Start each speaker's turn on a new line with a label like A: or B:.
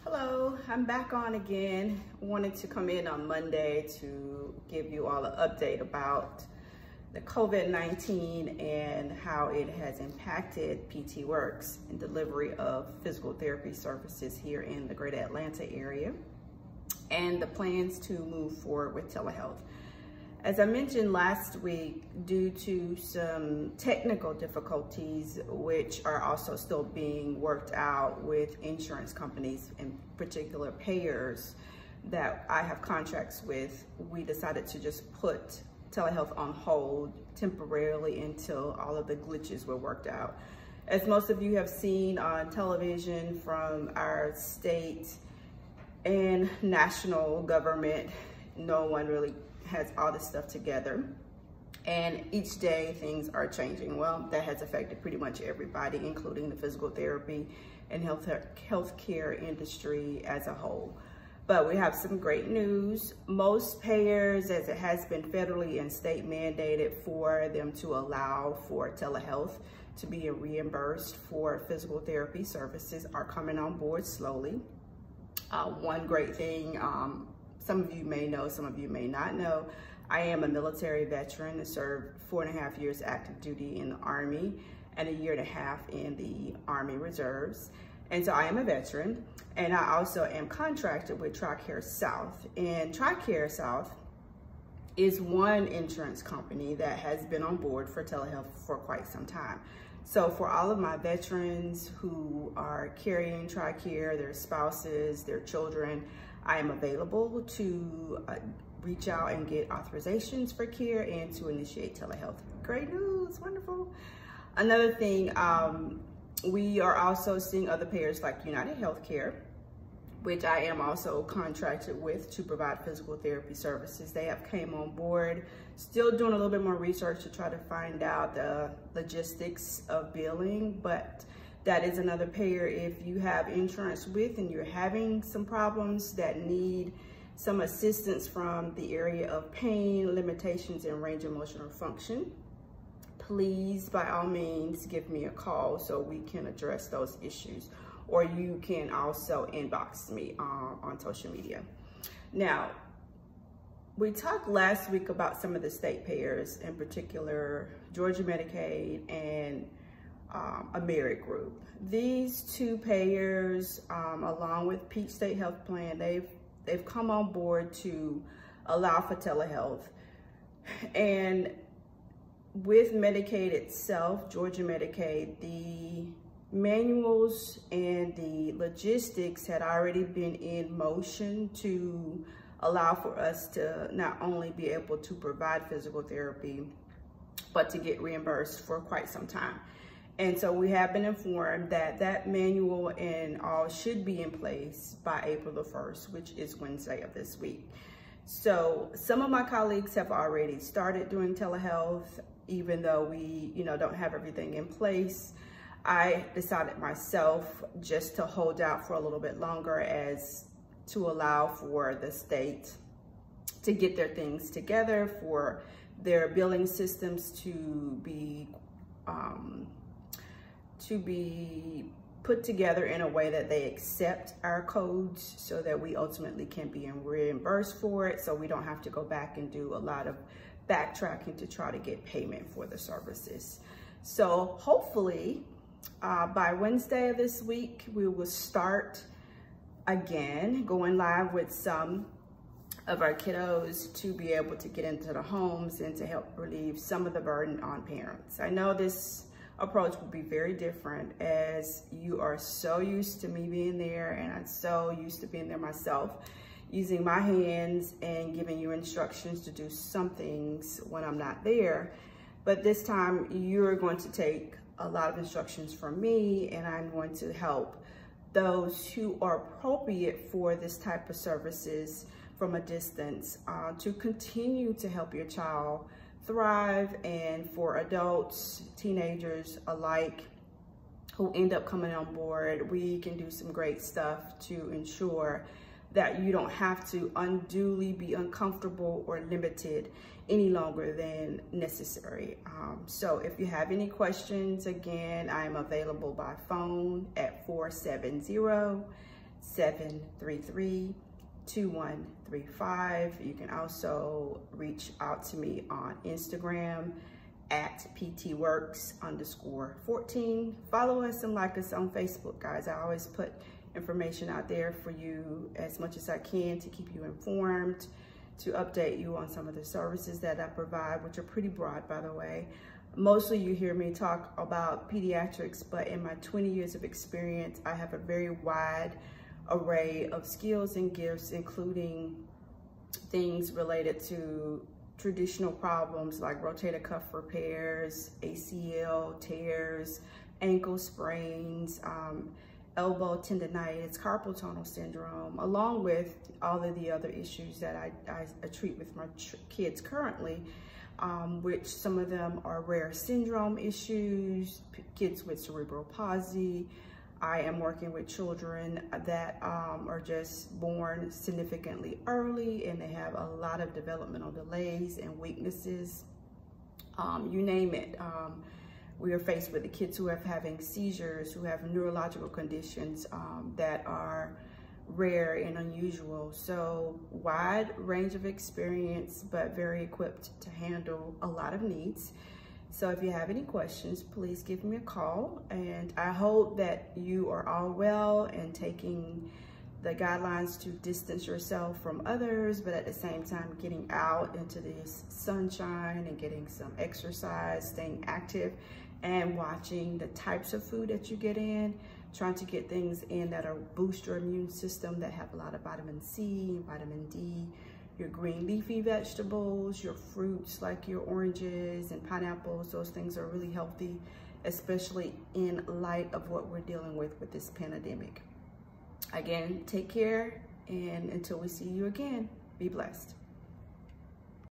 A: Hello, I'm back on again. Wanted to come in on Monday to give you all an update about the COVID-19 and how it has impacted PT Works in delivery of physical therapy services here in the greater Atlanta area and the plans to move forward with telehealth. As I mentioned last week, due to some technical difficulties, which are also still being worked out with insurance companies, in particular payers that I have contracts with, we decided to just put telehealth on hold temporarily until all of the glitches were worked out. As most of you have seen on television from our state and national government, no one really has all this stuff together, and each day things are changing. Well, that has affected pretty much everybody, including the physical therapy and healthcare industry as a whole. But we have some great news. Most payers, as it has been federally and state mandated for them to allow for telehealth to be reimbursed for physical therapy services, are coming on board slowly. One great thing, some of you may know, some of you may not know, I am a military veteran that served 4.5 years active duty in the Army and 1.5 years in the Army Reserves. And so I am a veteran, and I also am contracted with Tricare South. And Tricare South is one insurance company that has been on board for telehealth for quite some time. So for all of my veterans who are carrying Tricare, their spouses, their children, I am available to reach out and get authorizations for care and to initiate telehealth. Great news, wonderful. Another thing, we are also seeing other payers like United Healthcare, which I am also contracted with to provide physical therapy services. They have came on board, still doing a little bit more research to try to find out the logistics of billing, but that is another payer if you have insurance with and you're having some problems that need some assistance from the area of pain, limitations, and range of motion function. Please, by all means, give me a call so we can address those issues. Or you can also inbox me on social media. Now, we talked last week about some of the state payers, in particular, Georgia Medicaid and Amerigroup. These two payers, along with Peach State Health Plan, they've come on board to allow for telehealth. And with Medicaid itself, Georgia Medicaid, the manuals and the logistics had already been in motion to allow for us to not only be able to provide physical therapy, but to get reimbursed for quite some time. And so we have been informed that that manual and all should be in place by April the 1st, which is Wednesday of this week. So some of my colleagues have already started doing telehealth, even though we, don't have everything in place. I decided myself just to hold out for a little bit longer as to allow for the state to get their things together, for their billing systems to be put together in a way that they accept our codes so that we ultimately can be reimbursed for it, so we don't have to go back and do a lot of backtracking to try to get payment for the services. So hopefully by Wednesday of this week, we will start again going live with some of our kiddos to be able to get into the homes and to help relieve some of the burden on parents. I know this approach will be very different, as you are so used to me being there, and I'm so used to being there myself, using my hands and giving you instructions to do some things when I'm not there. But this time you're going to take a lot of instructions from me, and I'm going to help those who are appropriate for this type of services from a distance to continue to help your child thrive, and for adults, teenagers alike who end up coming on board, we can do some great stuff to ensure that you don't have to unduly be uncomfortable or limited any longer than necessary. So if you have any questions, again, I am available by phone at 470 733-2135. You can also reach out to me on Instagram at ptworks_14. Follow us and like us on Facebook, guys. I always put information out there for you as much as I can to keep you informed, to update you on some of the services that I provide, which are pretty broad, by the way. Mostly you hear me talk about pediatrics, but in my 20 years of experience, I have a very wide array of skills and gifts, including things related to traditional problems like rotator cuff repairs, ACL tears, ankle sprains, elbow tendonitis, carpal tunnel syndrome, along with all of the other issues that I treat with my kids currently, which some of them are rare syndrome issues, kids with cerebral palsy. I am working with children that are just born significantly early and they have a lot of developmental delays and weaknesses, you name it. We are faced with the kids who are having seizures, who have neurological conditions that are rare and unusual. So wide range of experience, but very equipped to handle a lot of needs. So if you have any questions, please give me a call. And I hope that you are all well and taking the guidelines to distance yourself from others, but at the same time getting out into this sunshine and getting some exercise, staying active, and watching the types of food that you get in, trying to get things in that are boost your immune system, that have a lot of vitamin C, vitamin D, your green leafy vegetables, your fruits like your oranges and pineapples. Those things are really healthy, especially in light of what we're dealing with this pandemic. Again, take care, and until we see you again, be blessed.